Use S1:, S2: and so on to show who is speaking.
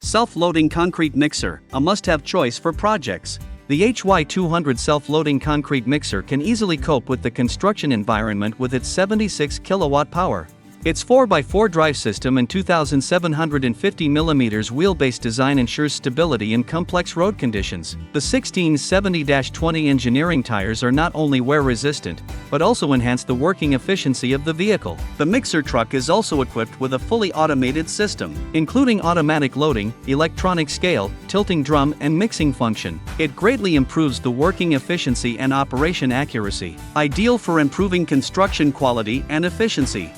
S1: Self-loading concrete mixer, a must-have choice for projects. The HY200 self-loading concrete mixer can easily cope with the construction environment with its 76 kilowatt power. Its 4x4 drive system and 2,750mm wheelbase design ensures stability in complex road conditions. The 1670-20 engineering tires are not only wear-resistant, but also enhance the working efficiency of the vehicle. The mixer truck is also equipped with a fully automated system, including automatic loading, electronic scale, tilting drum, and mixing function. It greatly improves the working efficiency and operation accuracy, ideal for improving construction quality and efficiency.